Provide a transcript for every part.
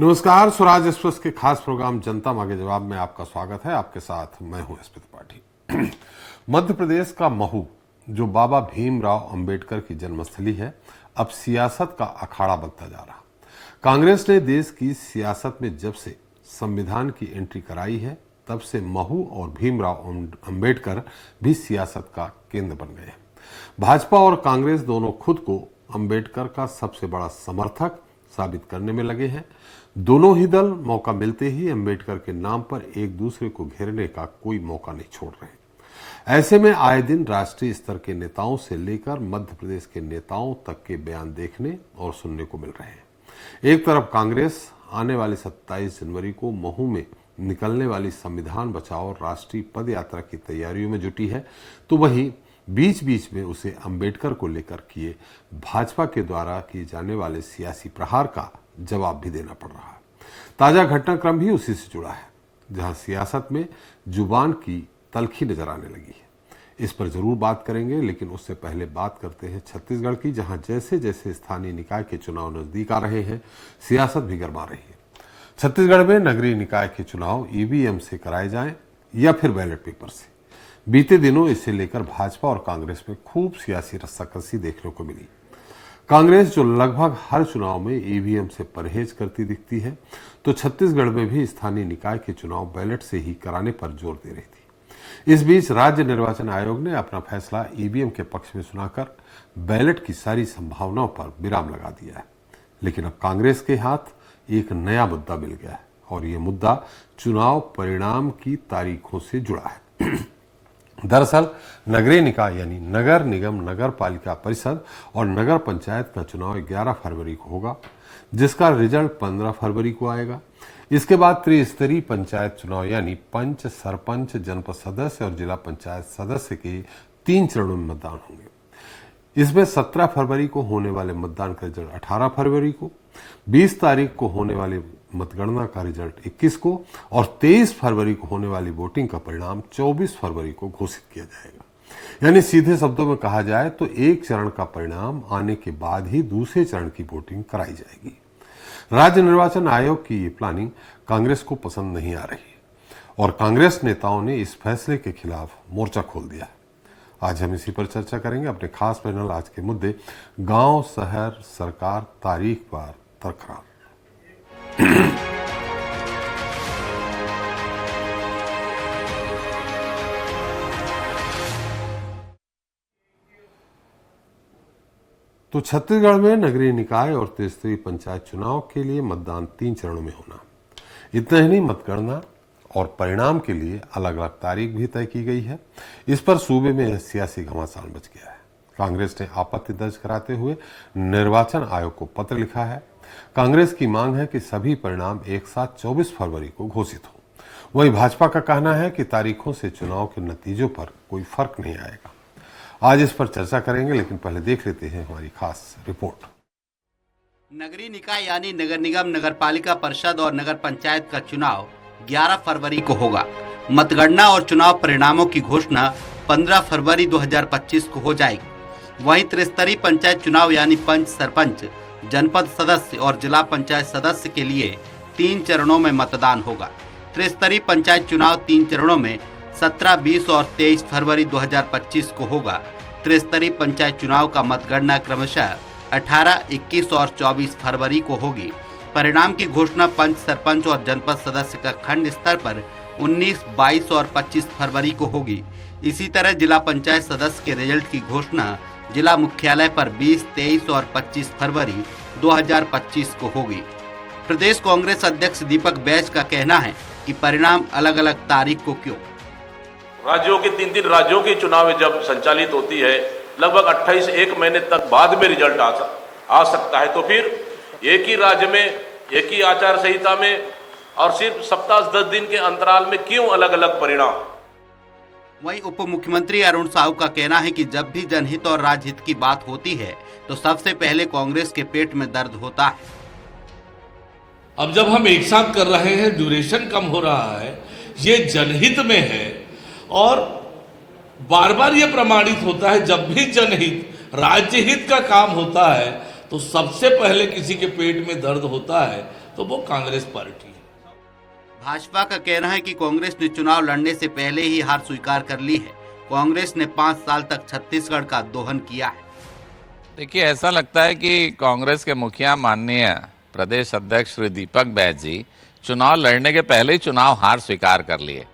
नमस्कार, स्वराज एक्सप्रेस के खास प्रोग्राम जनता मांगे जवाब में आपका स्वागत है। आपके साथ मैं हूं स्मित पाठी। मध्य प्रदेश का महू, जो बाबा भीमराव अंबेडकर की जन्मस्थली है, अब सियासत का अखाड़ा बनता जा रहा। कांग्रेस ने देश की सियासत में जब से संविधान की एंट्री कराई है, तब से महू और भीमराव अंबेडकर भी सियासत का केंद्र बन गए हैं। भाजपा और कांग्रेस दोनों खुद को अंबेडकर का सबसे बड़ा समर्थक साबित करने में लगे हैं। दोनों ही दल मौका मिलते ही अंबेडकर के नाम पर एक दूसरे को घेरने का कोई मौका नहीं छोड़ रहे। ऐसे में आए दिन राष्ट्रीय स्तर के नेताओं से लेकर मध्य प्रदेश के नेताओं तक के बयान देखने और सुनने को मिल रहे हैं। एक तरफ कांग्रेस आने वाली 27 जनवरी को महू में निकलने वाली संविधान बचाओ राष्ट्रीय पद यात्रा की तैयारियों में जुटी है, तो वहीं बीच बीच में उसे अंबेडकर को लेकर किए भाजपा के द्वारा किए जाने वाले सियासी प्रहार का जवाब भी देना पड़ रहा है। ताजा घटनाक्रम भी उसी से जुड़ा है, जहां सियासत में जुबान की तलखी नजर आने लगी है। इस पर जरूर बात करेंगे, लेकिन उससे पहले बात करते हैं छत्तीसगढ़ की, जहां जैसे जैसे स्थानीय निकाय के चुनाव नजदीक आ रहे हैं, सियासत भी गरमा रही है। छत्तीसगढ़ में नगरीय निकाय के चुनाव ईवीएम से कराए जाएं या फिर बैलेट पेपर से। बीते दिनों इसे लेकर भाजपा और कांग्रेस में खूब सियासी रस्साकसी देखने को मिली। कांग्रेस, जो लगभग हर चुनाव में ईवीएम से परहेज करती दिखती है, तो छत्तीसगढ़ में भी स्थानीय निकाय के चुनाव बैलेट से ही कराने पर जोर दे रही थी। इस बीच राज्य निर्वाचन आयोग ने अपना फैसला ईवीएम के पक्ष में सुनाकर बैलेट की सारी संभावनाओं पर विराम लगा दिया है। लेकिन अब कांग्रेस के हाथ एक नया मुद्दा मिल गया है, और ये मुद्दा चुनाव परिणाम की तारीखों से जुड़ा है। दरअसल नगरीय निकाय यानी नगर निगम, नगर पालिका परिषद और नगर पंचायत का चुनाव 11 फरवरी को होगा, जिसका रिजल्ट 15 फरवरी को आएगा। इसके बाद त्रिस्तरीय पंचायत चुनाव यानी पंच, सरपंच, जनपद सदस्य और जिला पंचायत सदस्य के 3 चरणों में मतदान होंगे। इसमें 17 फरवरी को होने वाले मतदान का रिजल्ट 18 फरवरी को, 20 तारीख को होने वाले मतगणना का रिजल्ट 21 को और 23 फरवरी को होने वाली वोटिंग का परिणाम 24 फरवरी को घोषित किया जाएगा। यानी सीधे शब्दों में कहा जाए तो एक चरण का परिणाम आने के बाद ही दूसरे चरण की वोटिंग कराई जाएगी। राज्य निर्वाचन आयोग की ये प्लानिंग कांग्रेस को पसंद नहीं आ रही और कांग्रेस नेताओं ने इस फैसले के खिलाफ मोर्चा खोल दिया है। आज हम इसी पर चर्चा करेंगे। अपने खास पैनल आज के मुद्दे गांव, शहर, सरकार, तारीख पर बरकरार। तो छत्तीसगढ़ में नगरीय निकाय और त्रिस्तरीय पंचायत चुनाव के लिए मतदान 3 चरणों में होना। इतना ही नहीं, मतगणना और परिणाम के लिए अलग अलग तारीख भी तय की गई है। इस पर सूबे में सियासी घमासान मच गया है। कांग्रेस ने आपत्ति दर्ज कराते हुए निर्वाचन आयोग को पत्र लिखा है। कांग्रेस की मांग है कि सभी परिणाम एक साथ 24 फरवरी को घोषित हो। वहीं भाजपा का कहना है कि तारीखों से चुनाव के नतीजों पर कोई फर्क नहीं आएगा। आज इस पर चर्चा करेंगे, लेकिन पहले देख लेते हैं हमारी खास रिपोर्ट। नगरीय निकाय यानी नगर निगम, नगर पालिका परिषद और नगर पंचायत का चुनाव 11 फरवरी को होगा। मतगणना और चुनाव परिणामों की घोषणा 15 फरवरी 2025 को हो जाएगी। वहीं त्रिस्तरीय पंचायत चुनाव यानी पंच, सरपंच, जनपद सदस्य और जिला पंचायत सदस्य के लिए 3 चरणों में मतदान होगा। त्रिस्तरीय पंचायत चुनाव 3 चरणों में 17, 20 और 23 फरवरी 2025 को होगा। त्रिस्तरीय पंचायत चुनाव का मतगणना क्रमशः 18, 21 और 24 फरवरी को होगी। परिणाम की घोषणा पंच, सरपंच और जनपद सदस्य का खंड स्तर पर 19, 22 और 25 फरवरी को होगी। इसी तरह जिला पंचायत सदस्य के रिजल्ट की घोषणा जिला मुख्यालय पर 20, 23 और 25 फरवरी 2025 को होगी। प्रदेश कांग्रेस अध्यक्ष दीपक बैज का कहना है कि परिणाम अलग अलग तारीख को क्यों। राज्यों के 3 राज्यों की चुनाव जब संचालित होती है, लगभग 28 एक महीने तक बाद में रिजल्ट आ सकता है, तो फिर एक ही राज्य में, एक ही आचार संहिता में और सिर्फ सप्ताह 10 दिन के अंतराल में क्यों अलग अलग परिणाम। वहीं उप मुख्यमंत्री अरुण साहू का कहना है कि जब भी जनहित और राजहित की बात होती है तो सबसे पहले कांग्रेस के पेट में दर्द होता है। अब जब हम एक साथ कर रहे हैं, ड्यूरेशन कम हो रहा है, ये जनहित में है और बार बार ये प्रमाणित होता है जब भी जनहित, राज्य हित का काम होता है तो सबसे पहले किसी के पेट में दर्द होता है तो वो कांग्रेस पार्टी है। भाजपा का कहना है कि कांग्रेस ने चुनाव लड़ने से पहले ही हार स्वीकार कर ली है। कांग्रेस ने 5 साल तक छत्तीसगढ़ का दोहन किया है। देखिए, ऐसा लगता है कि कांग्रेस के मुखिया माननीय प्रदेश अध्यक्ष श्री दीपक बैज जी चुनाव लड़ने के पहले ही चुनाव हार स्वीकार कर लिए।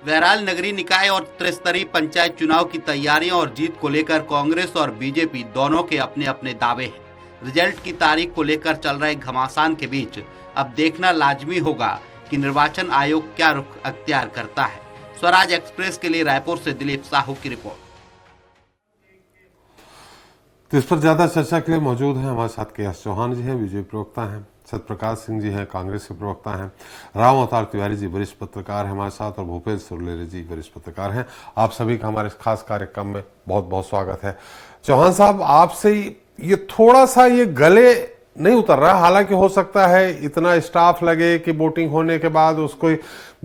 बहरहाल नगरीय निकाय और त्रिस्तरीय पंचायत चुनाव की तैयारियों और जीत को लेकर कांग्रेस और बीजेपी दोनों के अपने अपने दावे हैं। रिजल्ट की तारीख को लेकर चल रहे घमासान के बीच अब देखना लाजमी होगा कि निर्वाचन आयोग क्या रुख अख्तियार करता है। स्वराज एक्सप्रेस के लिए रायपुर से दिलीप साहू की रिपोर्ट। तो इस पर ज्यादा चर्चा के लिए मौजूद हैं हमारे साथ के.एस. चौहान जी हैं, बीजेपी प्रवक्ता हैं, सत्यप्रकाश सिंह जी हैं, कांग्रेस के प्रवक्ता हैं, राम अवतार तिवारी जी वरिष्ठ पत्रकार हैं हमारे साथ, और भूपेंद्र सुरलेरे जी वरिष्ठ पत्रकार हैं। आप सभी का हमारे इस खास कार्यक्रम में बहुत बहुत स्वागत है। चौहान साहब, आपसे ये थोड़ा सा ये गले नहीं उतर रहा, हालांकि हो सकता है इतना स्टाफ लगे कि वोटिंग होने के बाद उसको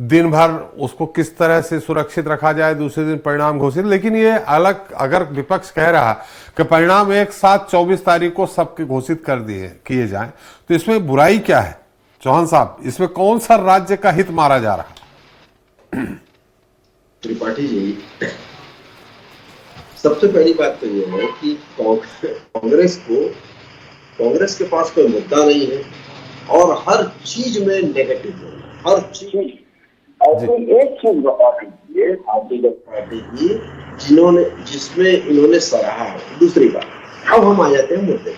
दिन भर उसको किस तरह से सुरक्षित रखा जाए, दूसरे दिन परिणाम घोषित, लेकिन ये अलग अगर विपक्ष कह रहा कि परिणाम एक साथ 24 तारीख को सबके घोषित कर किए जाएं, तो इसमें बुराई क्या है? चौहान साहब, इसमें कौन सा राज्य का हित मारा जा रहा है? त्रिपाठी जी, सबसे पहली बात तो ये है कि कांग्रेस के पास कोई मुद्दा नहीं है और हर चीज में नेगेटिव है, हर चीज। ऐसी एक चीज बता दीजिए भारतीय जनता पार्टी की जिसमें इन्होंने सराहा है। दूसरी बात, अब हम आ जाते हैं मुद्दे।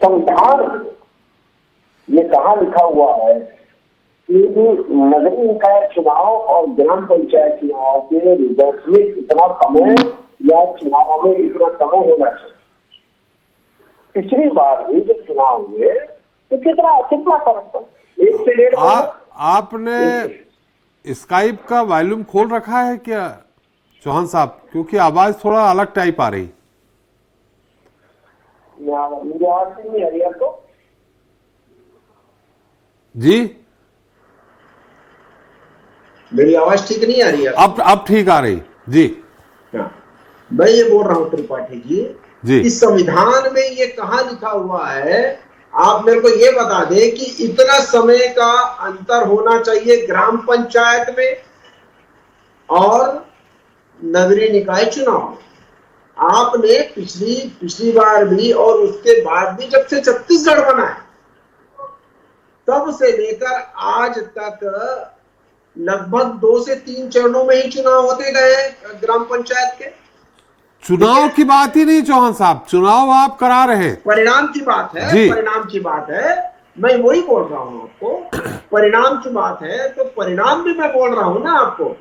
संविधान में कहाँ लिखा हुआ है कि नगरीय निकाय चुनाव और ग्राम पंचायत चुनाव के रिजल्ट में इतना समय या चुनाव में इतना समय होना चाहिए। पिछली बार भी जब चुनाव हुए तो कितना फर्क था, 1 से 1.5। आपने स्काइप का वॉल्यूम खोल रखा है क्या चौहान साहब? क्योंकि आवाज थोड़ा अलग टाइप आ रही। मुझे आवाज नहीं आ रही आपको जी? मेरी आवाज ठीक नहीं आ रही है? अब ठीक आ रही जी। हाँ, मैं ये बोल रहा हूँ त्रिपाठी जी, इस संविधान में ये कहाँ लिखा हुआ है? आप मेरे को ये बता दें कि इतना समय का अंतर होना चाहिए ग्राम पंचायत में और नगरीय निकाय चुनाव में। आपने पिछली बार भी और उसके बाद भी, जब से छत्तीसगढ़ बना है तब से लेकर आज तक लगभग 2 से 3 चरणों में ही चुनाव होते गए ग्राम पंचायत के। चुनाव की बात ही नहीं चौहान साहब, चुनाव आप करा रहे हैं, परिणाम की बात है। परिणाम की बात है, मैं वही बोल रहा हूं आपको। परिणाम की बात है तो परिणाम भी मैं बोल रहा हूं ना आपको।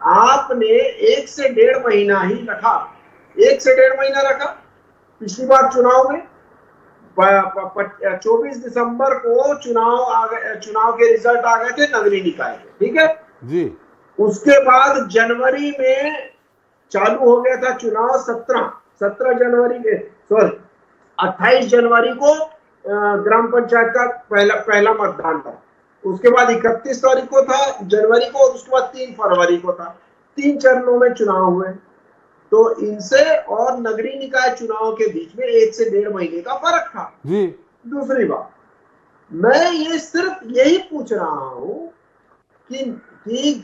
आपने 1 से 1.5 महीना ही रखा, 1 से 1.5 महीना रखा। पिछली बार चुनाव में 24 दिसंबर को चुनाव के रिजल्ट आ गए थे नगरीय निकाय के, ठीक है जी। उसके बाद जनवरी में चालू हो गया था चुनाव। 17 जनवरी के 28 जनवरी को ग्राम पंचायत का पहला मतदान था। उसके बाद 31 तारीख को था जनवरी को, और उसके बाद 3 फरवरी को था। 3 चरणों में चुनाव हुए। तो इनसे और नगरीय निकाय चुनाव के बीच में 1 से 1.5 महीने का फर्क था जी। दूसरी बात, मैं ये सिर्फ यही पूछ रहा हूं कि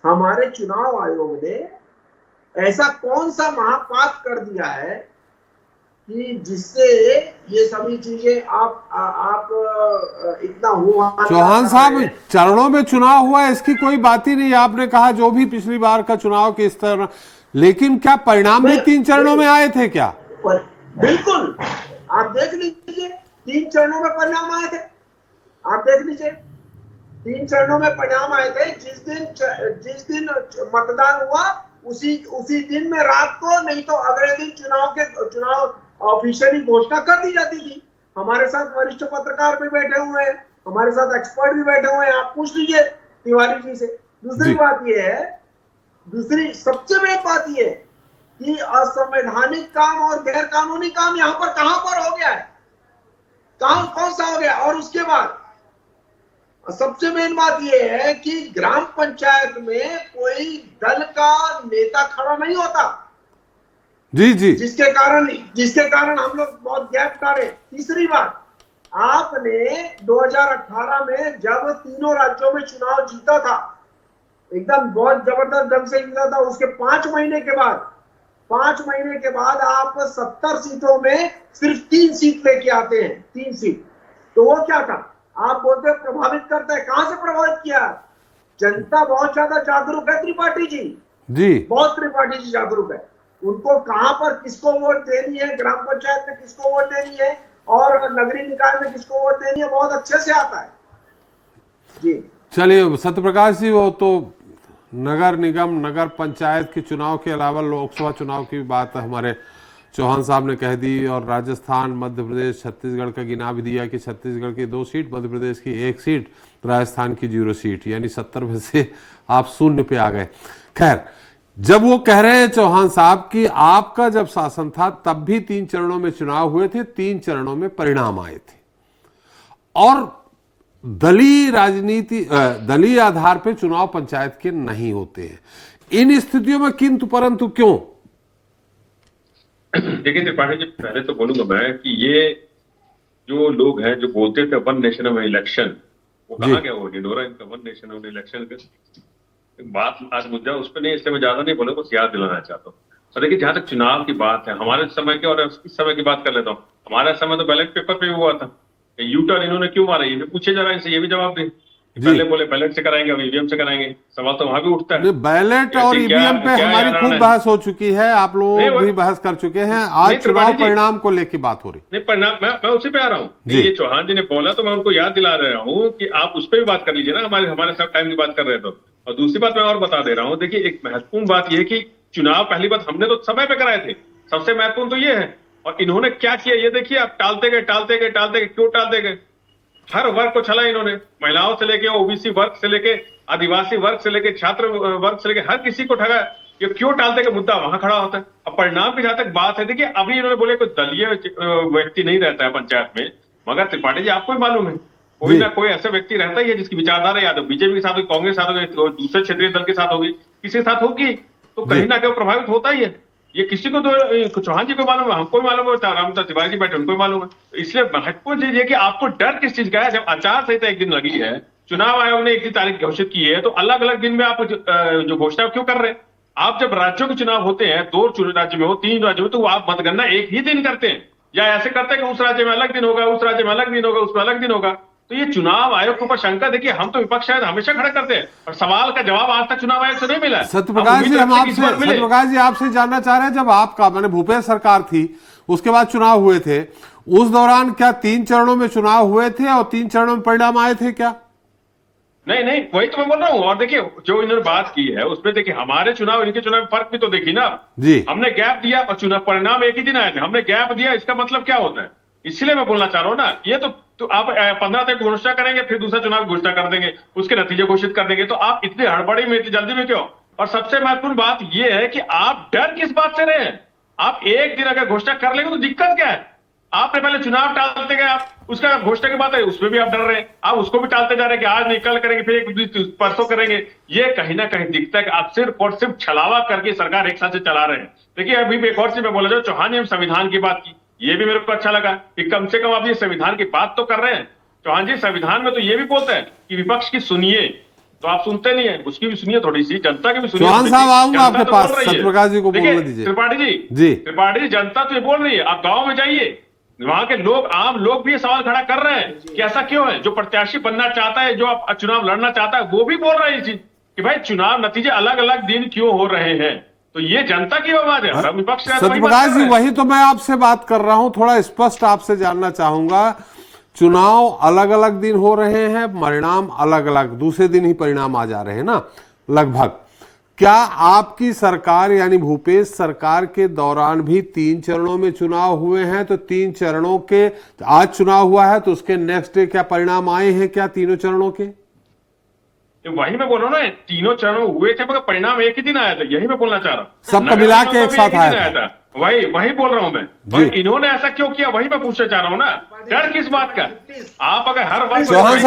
हमारे चुनाव आयोग ने ऐसा कौन सा महापाप कर दिया है कि जिससे ये सभी चीजें आप इतना हुआ। चौहान साहब, चरणों में चुनाव हुआ इसकी कोई बात ही नहीं। आपने कहा जो भी पिछली बार का चुनाव के इस तरह, लेकिन क्या परिणाम भी 3 चरणों में आए थे क्या? बिल्कुल, आप देख लीजिए 3 चरणों में परिणाम आए थे। आप देख लीजिए 3 चरणों में परिणाम आए थे। जिस दिन मतदान हुआ उसी दिन में रात को, नहीं तो अगले दिन चुनाव ऑफिशियली घोषणा कर दी जाती थी। हमारे साथ वरिष्ठ पत्रकार भी बैठे हुए हैं, हमारे साथ एक्सपर्ट भी बैठे हुए हैं, आप पूछ लीजिए तिवारी जी से। दूसरी बात यह है, दूसरी सबसे बड़ी बात यह है कि असंवैधानिक काम और गैर कानूनी काम यहाँ पर कहां पर हो गया है, कौन सा हो गया? और उसके बाद सबसे मेन बात यह है कि ग्राम पंचायत में कोई दल का नेता खड़ा नहीं होता जी, जिसके कारण हम लोग बहुत गैप डाले। तीसरी बात, आपने 2018 में जब तीनों राज्यों में चुनाव जीता था, एकदम बहुत जबरदस्त ढंग से जीता था, उसके 5 महीने के बाद आप 70 सीटों में सिर्फ 3 सीट लेके आते हैं, 3 सीट। तो वो क्या था? आप बोलते हो प्रभावित करता है, कहां से प्रभावित किया? जनता बहुत ज्यादा जागरूक है, त्रिपाठी जी बहुत त्रिपाठी जी जागरूक है। उनको कहां पर किसको वोट देनी है, ग्राम पंचायत में किसको वोट देनी है और नगरीय निकाय में किसको वोट देनी है, बहुत अच्छे से आता है जी। चलिए सत्यप्रकाश जी, वो तो नगर निगम नगर पंचायत के चुनाव के अलावा लोकसभा चुनाव की बात हमारे चौहान साहब ने कह दी, और राजस्थान, मध्य प्रदेश, छत्तीसगढ़ का गिना भी दिया कि छत्तीसगढ़ की 2 सीट, मध्य प्रदेश की 1 सीट, राजस्थान की 0 सीट, यानी 70 में से आप 0 पे आ गए। खैर, जब वो कह रहे हैं चौहान साहब कि आपका जब शासन था तब भी 3 चरणों में चुनाव हुए थे, 3 चरणों में परिणाम आए थे, और दलीय राजनीति, दलीय आधार पे चुनाव पंचायत के नहीं होते हैं। इन स्थितियों में किंतु परंतु क्यों? देखिए त्रिपाठी जी, पहले तो बोलूंगा मैं कि ये जो लोग हैं जो बोलते थे वन नेशन वन इलेक्शन, वो कहाँ गया? वो डिडोरा इनका वन नेशन वन इलेक्शन का बात आज मुद्दा उस पर नहीं, इसलिए मैं ज्यादा नहीं बोलूंगा, बस याद दिलाना चाहता हूँ। और देखिए जहां तक चुनाव की बात है, हमारे समय के और इस समय की बात कर लेता हूँ। हमारा समय तो बैलेट पेपर पे हुआ था। यू टर्न इन्होंने क्यों मारा, ये भी पूछे जा रहा है, इनसे ये भी जवाब दे। पहले बोले बैलेट से कराएंगे, अब ईवीएम से कराएंगे। सवाल तो वहां भी उठता है। बैलेट और ईवीएम पे हमारी खूब बहस हो चुकी है, आप लोग भी बहस कर चुके हैं। आज चुनाव परिणाम को लेकर बात हो रही। नहीं, परिणाम मैं उसी पे आ रहा हूँ। ये चौहान जी ने बोला तो मैं उनको याद दिला रहा हूँ कि आप उस पर भी बात कर लीजिए ना, हमारे साथ टाइम की बात कर रहे तो। और दूसरी बात मैं और बता दे रहा हूँ, देखिए एक महत्वपूर्ण बात यह कि चुनाव पहली बात हमने तो समय पे कराए थे, सबसे महत्वपूर्ण तो ये है। और इन्होंने क्या किया ये देखिए, आप टालते गए, क्यों टालते गए? हर वर्ग को छला इन्होंने, महिलाओं से लेके ओबीसी वर्ग से लेके आदिवासी वर्ग से लेके छात्र वर्ग से लेके हर किसी को ठगा। ये क्यों टालते गए? मुद्दा वहां खड़ा होता है। अब परिणाम की जहां तक बात है, देखिए अभी इन्होंने बोले कोई दलीय व्यक्ति नहीं रहता है पंचायत में, मगर त्रिपाठी जी आपको भी मालूम है कोई ना कोई ऐसा व्यक्ति रहता ही है जिसकी विचारधारा या तो बीजेपी के साथ होगी, कांग्रेस के साथ होगी, दूसरे क्षेत्रीय दल के साथ होगी, किसी के साथ होगी, तो कहीं ना कहीं प्रभावित होता ही है। ये किसी को तो चौहान जी को मालूम है, हमको भी मालूम है, राम तिवारी जी बैठे उनको भी मालूम है। इसलिए महत्वपूर्ण चीज ये कि आपको डर किस चीज का है? जब आचार संहिता एक दिन लगी है, चुनाव आयोग ने एक दिन तारीख घोषित की है, तो अलग अलग दिन में आप जो घोषणा क्यों कर रहे हैं? आप जब राज्यों के चुनाव होते हैं, 2 राज्य में हो, 3 राज्यों में, तो आप मतगणना एक ही दिन करते हैं, या ऐसे करते हैं कि उस राज्य में अलग दिन होगा, उस राज्य में अलग दिन होगा, उसमें अलग दिन होगा। तो ये चुनाव आयोग के ऊपर शंका, देखिए हम तो विपक्ष है, हमेशा खड़ा करते हैं, और सवाल का जवाब आज तक चुनाव आयोग से नहीं मिला। सत्यप्रकाश जी आपसे जानना चाह रहे हैं, जब आपका मैंने भूपेश सरकार थी, उसके बाद चुनाव हुए थे, उस दौरान क्या 3 चरणों में चुनाव हुए थे और 3 चरणों में परिणाम आए थे क्या? नहीं, वही तो मैं बोल रहा हूँ। और देखिए जो इन्होंने बात की है उसमें देखिए हमारे चुनाव इनके चुनाव में फर्क भी तो देखिए ना जी। हमने गैप दिया और चुनाव परिणाम एक ही दिन आए थे, हमने गैप दिया, इसका मतलब क्या होता है? इसलिए मैं बोलना चाह रहा हूँ ना, ये तो आप 15 तक घोषणा करेंगे, फिर दूसरा चुनाव घोषणा कर देंगे, उसके नतीजे घोषित कर देंगे, तो आप इतनी हड़बड़ी में, इतनी जल्दी में क्यों? और सबसे महत्वपूर्ण बात यह है कि आप डर किस बात से रहे हैं? आप एक दिन अगर घोषणा कर लेंगे तो दिक्कत क्या है? आपने पहले चुनाव टालते गए, आप उसका घोषणा के बाद है उसमें भी आप डर रहे हैं, आप उसको भी टालते जा रहे हैं कि आज नहीं कल करेंगे, फिर एक परसों करेंगे। ये कहीं ना कहीं दिखता है कि आप सिर्फ और सिर्फ छलावा करके सरकार एक साथ से चला रहे हैं। देखिए अभी एक और चीज मैं बोला जाऊँ, चौहान ने संविधान की बात की, ये भी मेरे को अच्छा लगा कि कम से कम आप ये संविधान की बात तो कर रहे हैं। चौहान जी संविधान में तो ये भी बोलते हैं कि विपक्ष की सुनिए, तो आप सुनते नहीं है, उसकी भी सुनिए थोड़ी सी, जनता की भी सुनिए। चौहान साहब आऊंगा आपके पास, सत्यप्रकाश जी को बोलने दीजिए। त्रिपाठी जी जनता तो ये बोल रही है, आप गाँव में जाइए, वहां के लोग, आम लोग भी ये सवाल खड़ा कर रहे हैं कि ऐसा क्यों है? जो प्रत्याशी बनना चाहता है, जो आप चुनाव लड़ना चाहता है, वो भी बोल रहे हैं कि भाई चुनाव नतीजे अलग अलग दिन क्यों हो रहे हैं। तो ये जनता की आवाज है, विपक्ष। सत्यप्रकाश जी वही तो मैं आपसे बात कर रहा हूं, थोड़ा स्पष्ट आपसे जानना चाहूंगा। चुनाव अलग अलग दिन हो रहे हैं, परिणाम अलग अलग, दूसरे दिन ही परिणाम आ जा रहे हैं ना लगभग। क्या आपकी सरकार यानी भूपेश सरकार के दौरान भी 3 चरणों में चुनाव हुए हैं? तो 3 चरणों के आज चुनाव हुआ है, तो उसके नेक्स्ट डे क्या परिणाम आए हैं क्या तीनों चरणों के? वही मैं बोल रहा हूँ ना, तीनों चरण हुए थे मगर परिणाम एक ही दिन आया था, यही मैं बोलना चाह रहा हूँ। सबका मिला के एक साथ आया था। वही बोल रहा हूँ मैं। इन्होंने ऐसा क्यों किया, वही मैं पूछना चाह रहा हूँ ना, डर किस बात का? आप अगर हर वर्ष चौहान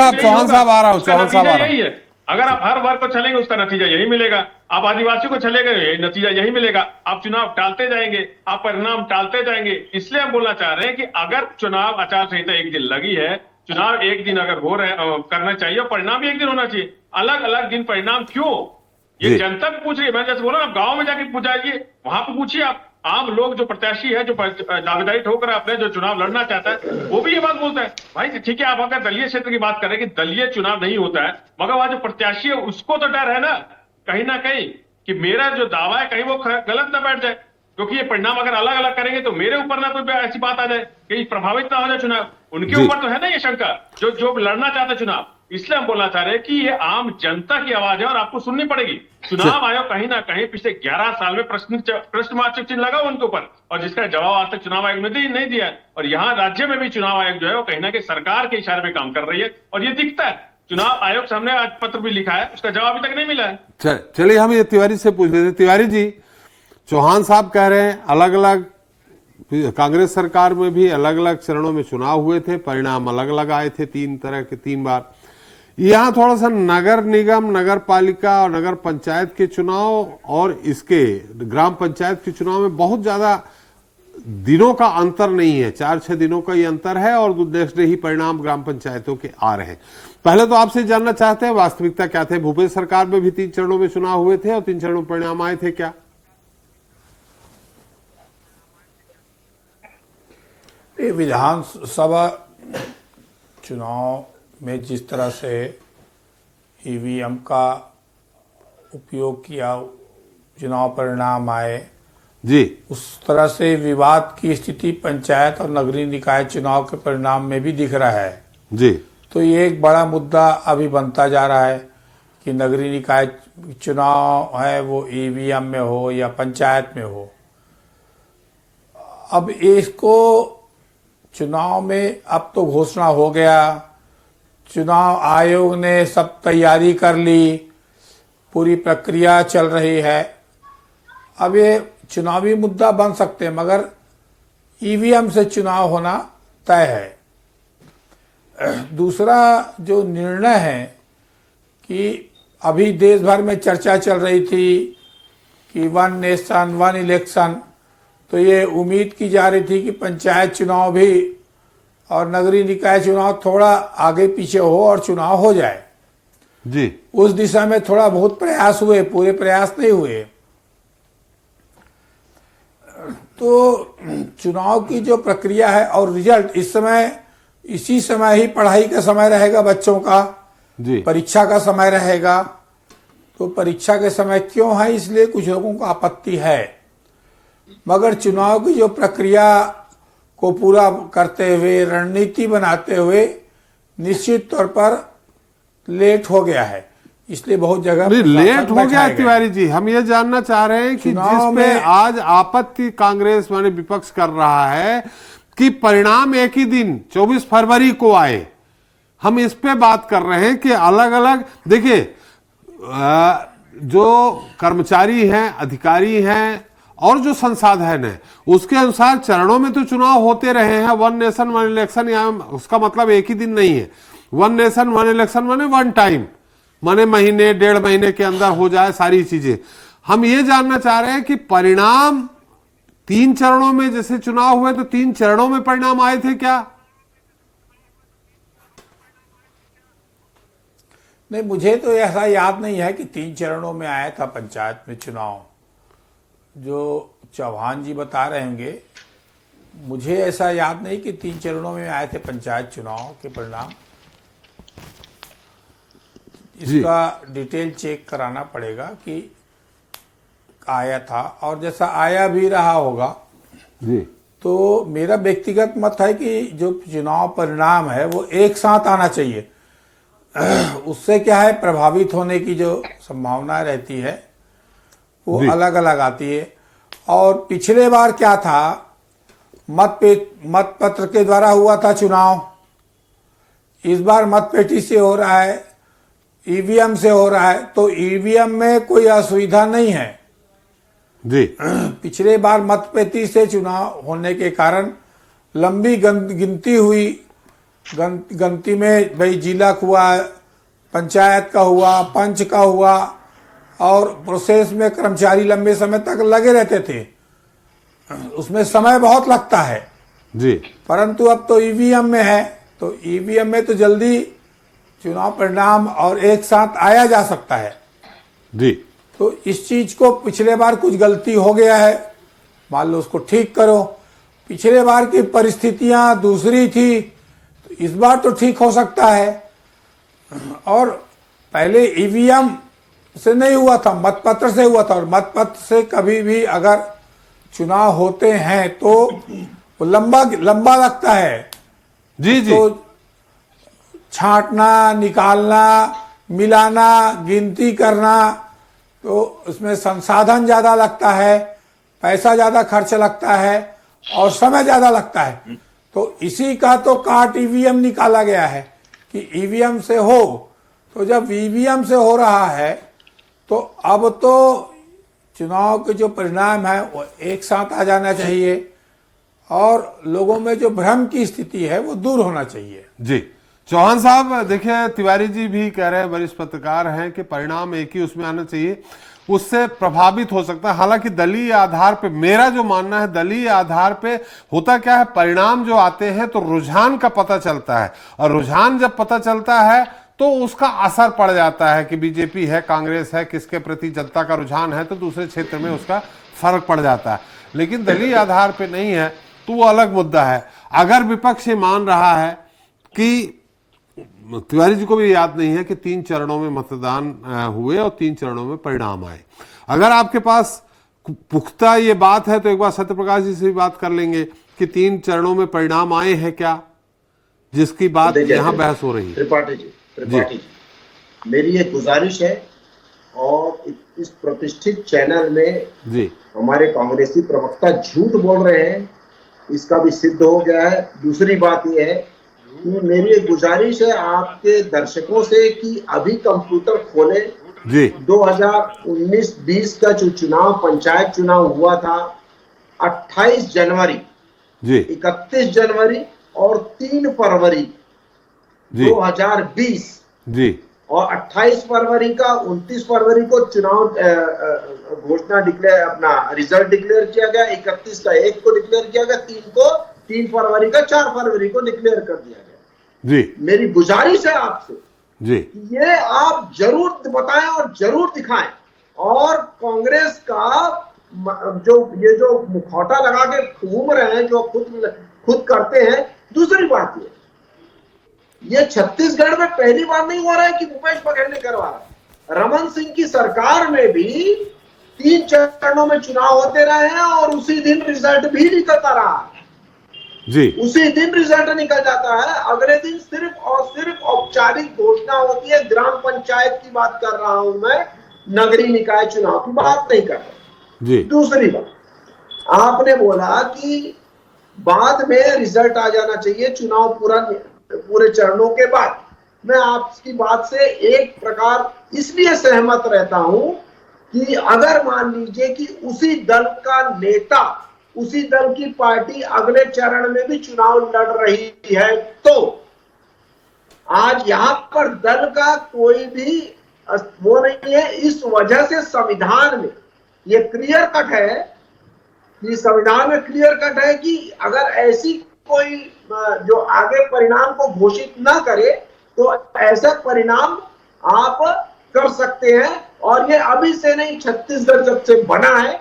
साहब आ रहा हूँ, चौहान साहब आ रहा हूँ। अगर आप हर वर्ग को चलेंगे उसका नतीजा यही मिलेगा, आप आदिवासी को चलेंगे यही नतीजा यही मिलेगा, आप चुनाव टालते जाएंगे, आप परिणाम टालते जाएंगे। इसलिए हम बोलना चाह रहे हैं कि अगर चुनाव आचार संहिता एक दिन लगी है, चुनाव एक दिन अगर हो रहे करना चाहिए और परिणाम भी एक दिन होना चाहिए। अलग अलग दिन परिणाम क्यों? ये जनता को पूछ रही है। मैं जैसे बोला, आप गांव में जाके पूछाइए, वहां पे पूछिए, आप आम लोग जो प्रत्याशी है, जो दावेदारी ठोक रहा है, जो चुनाव लड़ना चाहता है, वो भी ये बात बोलता है। भाई ठीक है, आप अगर दलीय क्षेत्र की बात करें कि दलीय चुनाव नहीं होता है, मगर वहां जो प्रत्याशी है उसको तो डर है ना कहीं कि मेरा जो दावा है कहीं वो गलत ना बैठ जाए, क्योंकि ये परिणाम अगर अलग अलग करेंगे तो मेरे ऊपर ना कोई ऐसी बात आ जाए कि प्रभावित ना हो जाए चुनाव। उनके ऊपर तो है ना ये शंका, जो लड़ना चाहता है चुनाव। इसलिए हम बोलना चाह रहे हैं कि ये आम जनता की आवाज है और आपको सुननी पड़ेगी। चुनाव आयोग कहीं ना कहीं पिछले 11 साल में प्रश्नवाचक चिन्ह लगा उनके ऊपर, और जिसका जवाब आज तक चुनाव आयोग ने नहीं दिया है। और यहाँ राज्य में भी चुनाव आयोग जो है वो कहीं ना कहीं सरकार के इशारे पे काम कर रही है, और ये दिखता है। चुनाव आयोग से हमने आज पत्र भी लिखा है, उसका जवाब अभी तक नहीं मिला है। चलिए हम ये तिवारी से पूछ लेते। तिवारी जी, चौहान साहब कह रहे हैं अलग अलग कांग्रेस सरकार में भी अलग अलग चरणों में चुनाव हुए थे, परिणाम अलग अलग आए थे, 3 बार। यहाँ थोड़ा सा नगर निगम, नगर पालिका और नगर पंचायत के चुनाव और इसके ग्राम पंचायत के चुनाव में बहुत ज्यादा दिनों का अंतर नहीं है, 4-6 दिनों का ही अंतर है, और दूसरे ही परिणाम ग्राम पंचायतों के आ रहे हैं। पहले तो आपसे जानना चाहते हैं वास्तविकता क्या थे। भूपेश सरकार में भी 3 चरणों में चुनाव हुए थे और 3 चरणों में परिणाम आए थे क्या? ये विधानसभा चुनाव में जिस तरह से ईवीएम का उपयोग किया, चुनाव परिणाम आए जी, उस तरह से विवाद की स्थिति पंचायत और नगरीय निकाय चुनाव के परिणाम में भी दिख रहा है जी। तो ये एक बड़ा मुद्दा अभी बनता जा रहा है कि नगरीय निकाय चुनाव है वो ईवीएम में हो या पंचायत में हो। अब इसको चुनाव में अब तो घोषणा हो गया, चुनाव आयोग ने सब तैयारी कर ली, पूरी प्रक्रिया चल रही है। अब ये चुनावी मुद्दा बन सकते हैं, मगर ईवीएम से चुनाव होना तय है। दूसरा जो निर्णय है कि अभी देश भर में चर्चा चल रही थी कि 1 नेशन 1 इलेक्शन, तो ये उम्मीद की जा रही थी कि पंचायत चुनाव भी और नगरीय निकाय चुनाव थोड़ा आगे पीछे हो और चुनाव हो जाए जी। उस दिशा में थोड़ा बहुत प्रयास हुए, पूरे प्रयास नहीं हुए। तो चुनाव की जो प्रक्रिया है और रिजल्ट इस समय, इसी समय ही पढ़ाई का समय रहेगा बच्चों का जी, परीक्षा का समय रहेगा। तो परीक्षा के समय क्यों है, इसलिए कुछ लोगों को आपत्ति है, मगर चुनाव की जो प्रक्रिया को पूरा करते हुए, रणनीति बनाते हुए निश्चित तौर पर लेट हो गया है। इसलिए बहुत जगह लेट हो गया। तिवारी जी, हम ये जानना चाह रहे हैं कि जिसपे आज आपत्ति कांग्रेस माने विपक्ष कर रहा है कि परिणाम एक ही दिन 24 फरवरी को आए, हम इस पे बात कर रहे हैं कि अलग अलग, देखिए जो कर्मचारी हैं, अधिकारी हैं और जो संसाधन है उसके अनुसार चरणों में तो चुनाव होते रहे हैं। 1 नेशन 1 इलेक्शन, यहाँ उसका मतलब एक ही दिन नहीं है। 1 नेशन 1 इलेक्शन माने 1 टाइम, माने महीने 1.5 महीने के अंदर हो जाए सारी चीजें। हम ये जानना चाह रहे हैं कि परिणाम 3 चरणों में जैसे चुनाव हुए तो 3 चरणों में परिणाम आए थे क्या? नहीं, मुझे तो ऐसा याद नहीं है कि 3 चरणों में आया था पंचायत में चुनाव। जो चौहान जी बता रहे होंगे, मुझे ऐसा याद नहीं कि 3 चरणों में आए थे पंचायत चुनाव के परिणाम। इसका डिटेल चेक कराना पड़ेगा कि आया था, और जैसा आया भी रहा होगा जी। तो मेरा व्यक्तिगत मत है कि जो चुनाव परिणाम है वो एक साथ आना चाहिए। उससे क्या है, प्रभावित होने की जो संभावना रहती है वो अलग अलग आती है। और पिछले बार क्या था, मत पत्र के द्वारा हुआ था चुनाव, इस बार मत पेटी से हो रहा है, ईवीएम से हो रहा है। तो ईवीएम में कोई असुविधा नहीं है जी। पिछले बार मत पेटी से चुनाव होने के कारण लंबी गिनती हुई, गिनती में भाई जिला हुआ, पंचायत का हुआ, पंच का हुआ, और प्रोसेस में कर्मचारी लंबे समय तक लगे रहते थे, उसमें समय बहुत लगता है जी। परंतु अब तो ईवीएम में है, तो ईवीएम में तो जल्दी चुनाव परिणाम और एक साथ आया जा सकता है जी। तो इस चीज को पिछले बार कुछ गलती हो गया है, मान लो उसको ठीक करो। पिछले बार की परिस्थितियां दूसरी थी, तो इस बार तो ठीक हो सकता है। और पहले ईवीएम से नहीं हुआ था, मतपत्र से हुआ था, और मतपत्र से कभी भी अगर चुनाव होते हैं तो वो लंबा लगता है जी जी। तो छांटना, निकालना, मिलाना, गिनती करना, तो उसमें संसाधन ज्यादा लगता है, पैसा ज्यादा खर्च लगता है और समय ज्यादा लगता है। तो इसी का तो काट ईवीएम निकाला गया है कि ईवीएम से हो। तो जब ईवीएम से हो रहा है तो अब तो चुनाव के जो परिणाम है वो एक साथ आ जाना चाहिए और लोगों में जो भ्रम की स्थिति है वो दूर होना चाहिए। जी चौहान साहब, देखिए तिवारी जी भी कह रहे हैं, वरिष्ठ पत्रकार हैं, कि परिणाम एक ही उसमें आना चाहिए, उससे प्रभावित हो सकता है। हालांकि दलीय आधार पे, मेरा जो मानना है, दलीय आधार पे होता क्या है, परिणाम जो आते हैं तो रुझान का पता चलता है, और रुझान जब पता चलता है तो उसका असर पड़ जाता है कि बीजेपी है, कांग्रेस है, किसके प्रति जनता का रुझान है, तो दूसरे क्षेत्र में उसका फर्क पड़ जाता है। लेकिन दलीय आधार पे नहीं है तो वो अलग मुद्दा है। अगर विपक्ष ये मान रहा है कि, तिवारी जी को भी याद नहीं है कि 3 चरणों में मतदान हुए और 3 चरणों में परिणाम आए, अगर आपके पास पुख्ता ये बात है तो एक बार सत्यप्रकाश जी से भी बात कर लेंगे कि 3 चरणों में परिणाम आए हैं क्या, जिसकी बात यहाँ बहस हो रही है। त्रिपाठी जी, मेरी एक गुजारिश है, और इस प्रतिष्ठित चैनल में जी हमारे कांग्रेसी प्रवक्ता झूठ बोल रहे हैं, इसका भी सिद्ध हो गया है। दूसरी बात यह है कि मेरी एक गुजारिश है आपके दर्शकों से कि अभी कंप्यूटर खोले जी। 2019-20 का जो चुनाव, पंचायत चुनाव हुआ था 28 जनवरी जी, 31 जनवरी और 3 फरवरी जी 2020 जी, और 28 फरवरी का 29 फरवरी को चुनाव घोषणा डिक्लेयर, अपना रिजल्ट डिक्लेयर किया गया, 31 का 1 को डिक्लेयर किया गया, 3 फरवरी का 4 फरवरी को डिक्लेयर कर दिया गया जी। मेरी गुजारिश है आपसे जी, ये आप जरूर बताएं और जरूर दिखाएं, और कांग्रेस का जो मुखौटा लगा के घूम रहे हैं, जो खुद करते हैं। दूसरी बात ये छत्तीसगढ़ में पहली बार नहीं हो रहा है कि भूपेश बघेल ने करवा रहा है। रमन सिंह की सरकार में भी 3 चरणों में चुनाव होते रहे हैं और उसी दिन रिजल्ट भी निकलता रहा जी। उसी दिन रिजल्ट निकल जाता है, अगले दिन सिर्फ और सिर्फ औपचारिक घोषणा होती है। ग्राम पंचायत की बात कर रहा हूं मैं, नगरीय निकाय चुनाव की बात नहीं कर रहा जी। दूसरी बात, आपने बोला कि बाद में रिजल्ट आ जाना चाहिए चुनाव पूरे चरणों के बाद। मैं आपकी बात से एक प्रकार इसलिए सहमत रहता हूं कि अगर मान लीजिए कि उसी दल का नेता, उसी दल की पार्टी अगले चरण में भी चुनाव लड़ रही है, तो आज यहां पर दल का कोई भी वो नहीं है। इस वजह से संविधान में ये क्लियर कट है, कि संविधान में क्लियर कट है कि अगर ऐसी कोई जो आगे परिणाम को घोषित ना करे तो ऐसा परिणाम आप कर सकते हैं। और ये अभी से नहीं, छत्तीसगढ़ जब से बना है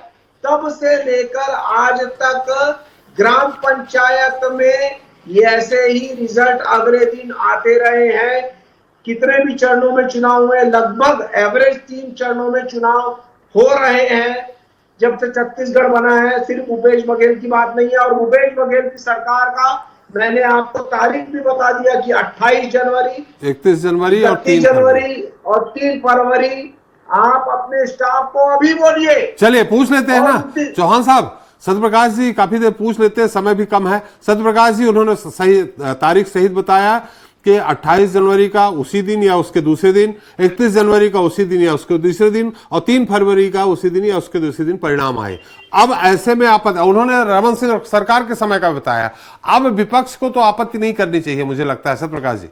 तब से लेकर आज तक ग्राम पंचायत में ये ऐसे ही रिजल्ट अगले दिन आते रहे हैं। कितने भी चरणों में चुनाव हुए, लगभग एवरेज 3 चरणों में चुनाव हो रहे हैं जब से छत्तीसगढ़ बना है। सिर्फ भूपेश बघेल की बात नहीं है, और भूपेश बघेल की सरकार का मैंने आपको तारीख भी बता दिया कि 28 जनवरी, 31 जनवरी और 3 जनवरी और 3 फरवरी। आप अपने स्टाफ को अभी बोलिए। चलिए पूछ लेते हैं ना चौहान साहब, सत्यप्रकाश जी काफी देर पूछ लेते हैं, समय भी कम है। सत्यप्रकाश जी, उन्होंने सही तारीख सहित बताया कि 28 जनवरी का उसी दिन या उसके दूसरे दिन, 31 जनवरी का उसी दिन या उसके दूसरे दिन, और 3 फरवरी का उसी दिन या उसके दूसरे दिन परिणाम आए। अब ऐसे में उन्होंने रमन सिंह सरकार के समय का बताया, अब विपक्ष को तो आपत्ति नहीं करनी चाहिए, मुझे लगता है। सत्यप्रकाश जी,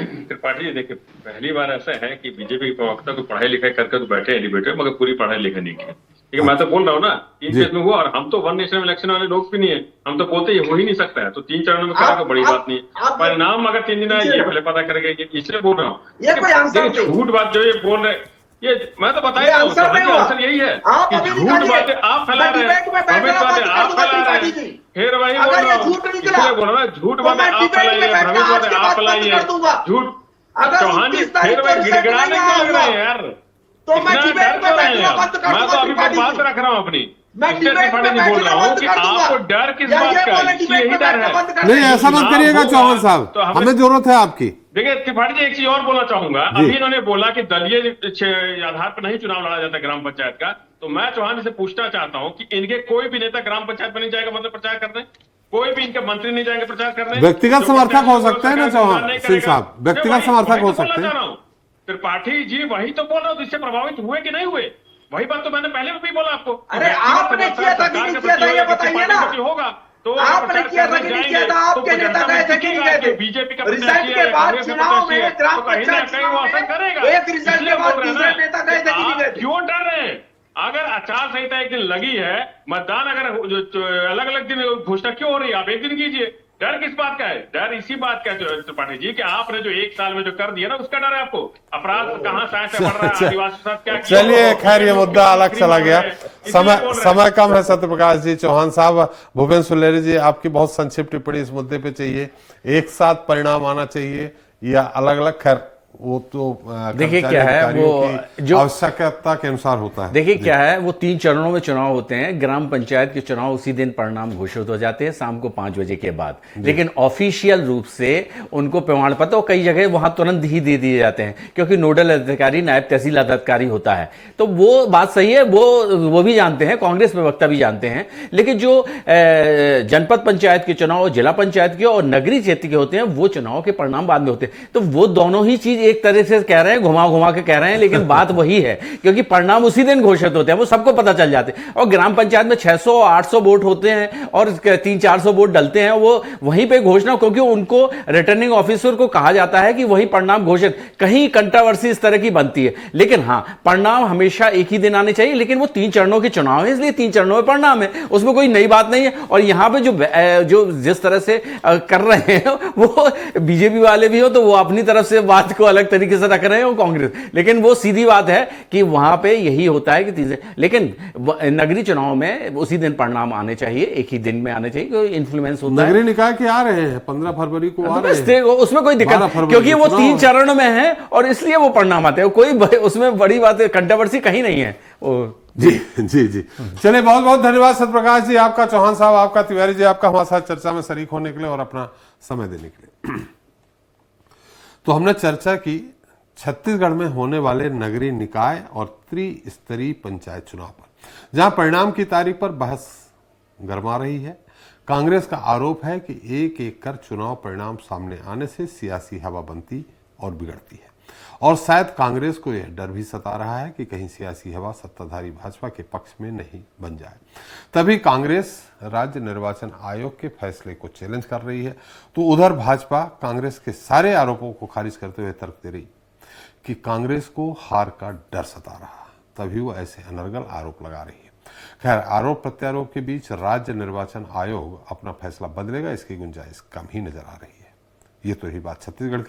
त्रिपाठी जी देखिए, पहली बार ऐसा है कि बीजेपी के प्रवक्ता को पढ़ाई लिखाई करके तो बैठे हैं डिबेट में, मगर पूरी पढ़ाई लिखाई नहीं की। ठीक है, मैं तो बोल रहा हूँ ना 3 फेज में हुआ, और हम तो वन नेशन इलेक्शन वाले लोग भी नहीं है, हम तो बोलते हो ही नहीं सकता है, तो 3 चरणों में करा तो बड़ी बात नहीं। परिणाम अगर 3 दिन आए ये पहले पता करेंगे, इसलिए बोल रहा हूँ। झूठ बात जो ये बोल रहे, ये मैं तो बता ही रहा हूँ, आंसर यही है कि झूठ बातें आप फैला रहे हैं, भ्रमित बातें आप फैला रहे हैं। फिर वही बोल रहा हूँ, इसलिए बोल रहा हूँ, झूठ बातें आप फैलाइए, भ्रमित बातें आप फैलाइए, झूठ। चौहान जी फिर वही गिड़गिड़ाने क्यों लग रहे हैं यार, इतना डर क्यों रहे हैं आप? मैं तो अभी बात रख रहा हूँ अपनी, इससे त्रिपाठी जी बोल रहा हूँ कि आपको डर किस बात का है, यही डर है। नहीं, ऐसा मत करिएगा चौहान साहब, तो हमें जरूरत है आपकी। देखिए त्रिपाठी जी, एक चीज और बोलना चाहूंगा। अभी इन्होंने बोला कि दलीय आधार पर नहीं चुनाव लड़ा जाता ग्राम पंचायत का, तो मैं चौहान जी से पूछना चाहता हूँ कि इनके कोई भी नेता ग्राम पंचायत में नहीं जाएगा मतलब प्रचार करने, कोई भी इनके मंत्री नहीं जाएंगे प्रचार करने, व्यक्तिगत समर्थक हो सकते हैं ना चौहान सिंह साहब, व्यक्तिगत समर्थक हो सकते हैं। त्रिपाठी जी वही तो बोल रहा हूँ, इससे प्रभावित हुए कि नहीं हुए, वही बात तो मैंने पहले भी बोला आपको। अरे आपने किया था कि नहीं किया था ये बताइए ना, होगा तो आपने किया था कि नहीं किया था, आपके नेता गए थे कि नहीं गए थे? बीजेपी का रिजल्ट के बाद चुनाव में ग्राम पंचायत चुनाव में एक रिजल्ट के बाद दूसरे नेता गए थे कि नहीं गए थे? क्यों डर रहे हैं? अगर आचार संहिता एक दिन लगी है, मतदान अगर अलग अलग दिन घोषणा क्यों हो रही है, आप एक दिन कीजिए। डर किस बात का है? डर इसी बात का है त्रिपाठी जी कि आपने जो 1 साल में जो कर दिया ना, उसका डर है आपको। अपराध कहाँ से बढ़ रहा है, आदिवासी के साथ क्या किया? चलिए खैर, ये मुद्दा अलग चला गया, समय कम है। सत्यप्रकाश जी, चौहान साहब, भूपेंद्र सुलेरी जी, आपकी बहुत संक्षिप्त टिप्पणी इस मुद्दे पे चाहिए। एक साथ परिणाम आना चाहिए या अलग अलग? खैर वो तो देखिए क्या है, वो जो आवश्यकता के अनुसार होता है। देखिए क्या है, वो 3 चरणों में चुनाव होते हैं। ग्राम पंचायत के चुनाव उसी दिन परिणाम घोषित हो जाते हैं शाम को 5 बजे के बाद, लेकिन ऑफिशियल रूप से उनको प्रमाण पत्र और कई जगह वहां तुरंत ही दे दिए जाते हैं, क्योंकि नोडल अधिकारी नायब तहसील अधिकारी होता है। तो वो बात सही है, वो भी जानते हैं, कांग्रेस प्रवक्ता भी जानते हैं। लेकिन जो जनपद पंचायत के चुनाव, जिला पंचायत के और नगरीय क्षेत्र के होते हैं, वो चुनाव के परिणाम बाद में होते हैं। तो वो दोनों ही चीज एक तरह से कह रहे हैं, घुमा के कह रहे हैं, लेकिन बात वही है, क्योंकि परिणाम उसी दिन घोषित होते हैं, वो सबको पता चल जाते हैं। और ग्राम पंचायत में 600-800 वोट होते हैं और 300-400 वोट डलते हैं, वो वहीं पे घोषणा, क्योंकि उनको रिटर्निंग ऑफिसर को कहा जाता है कि वही परिणाम घोषित। कहीं कंट्रोवर्सी इस तरह की बनती है, लेकिन हाँ, परिणाम हमेशा एक ही दिन आने चाहिए। लेकिन वो 3 चरणों के चुनाव है, इसलिए 3 चरणों में परिणाम है, उसमें कोई नई बात नहीं है। और यहां पे जो जिस तरह से कर रहे हैं, वो बीजेपी वाले भी हो तो वो अपनी तरफ से बात को अलग तरीके से रख रहे हैं, वो कांग्रेस, लेकिन वो सीधी बात है कि वहां पे यही होता है कि लेकिन नगरीय चुनाव में उसी दिन परिणाम आने चाहिए, एक ही दिन में आने चाहिए, इन्फ्लुएंस होता है। नगरीय निकाय के आ रहे हैं 15 फरवरी को आ रहे हैं, उसमें कोई दिक्कत, क्योंकि वो 3 चरणों में है और इसलिए वो परिणाम आते हैं। कोई उसमें बड़ी बात, कंट्रोवर्सी कहीं नहीं है। जी जी जी, चलिए बहुत बहुत धन्यवाद सत्यप्रकाश जी आपका, चौहान साहब आपका, तिवारी जी आपका हमारे साथ चर्चा में शरीक होने के लिए और अपना समय देने के लिए। तो हमने चर्चा की छत्तीसगढ़ में होने वाले नगरीय निकाय और त्रिस्तरीय पंचायत चुनाव पर, जहां परिणाम की तारीख पर बहस गरमा रही है। कांग्रेस का आरोप है कि एक एक कर चुनाव परिणाम सामने आने से सियासी हवा बनती और बिगड़ती है, और शायद कांग्रेस को यह डर भी सता रहा है कि कहीं सियासी हवा सत्ताधारी भाजपा के पक्ष में नहीं बन जाए। तभी कांग्रेस राज्य निर्वाचन आयोग के फैसले को चैलेंज कर रही है, तो उधर भाजपा कांग्रेस के सारे आरोपों को खारिज करते हुए तर्क दे रही कि कांग्रेस को हार का डर सता रहा, तभी वो ऐसे अनर्गल आरोप लगा रही है। खैर, आरोप प्रत्यारोप के बीच राज्य निर्वाचन आयोग अपना फैसला बदलेगा, इसकी गुंजाइश कम ही नजर आ रही है। ये तो रही बात छत्तीसगढ़ की।